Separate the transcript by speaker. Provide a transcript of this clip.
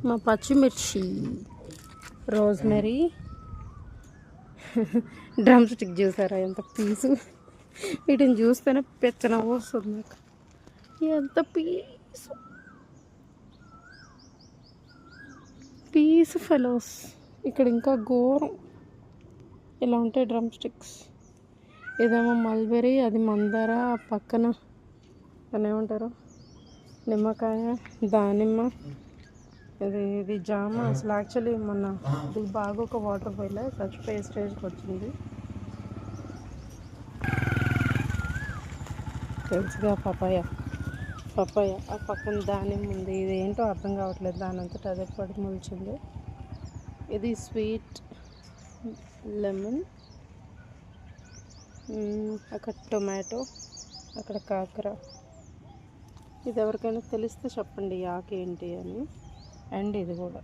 Speaker 1: మా పచ్చిమిర్చి, rosemary, drum stick చూసారా ఎంత పీసు. వీటిని చూస్తేనే పెచ్చనవ్వు వస్తుంది నాకు. ఎంత పీస్ ఫెలోస్. ఇక్కడ ఇంకా ఘోరం. ఇలా ఉంటాయి డ్రమ్ స్టిక్స్. ఇదేమో మల్బెరీ, అది మందార, పక్కన దాన్ని ఏమంటారు, నిమ్మకాయ, దానిమ్మ, ఇది జామ. అసలు యాక్చువల్లీ మొన్న ఇది బాగా ఒక వాటర్ పోయిలే చచ్చిపోయే స్టేజ్కి వచ్చింది. తెలుసుగా పపాయ. ఆ పక్కన దానిమ్మ ఉంది. ఇది ఏంటో అర్థం కావట్లేదు, దాని అంతటా అదే పడి మొలిచింది. ఇది స్వీట్ లెమన్, అక్కడ టొమాటో, అక్కడ కాకర. ఇది ఎవరికైనా తెలిస్తే చెప్పండి ఆకు ఏంటి అని. అండ్ ఇది కూడా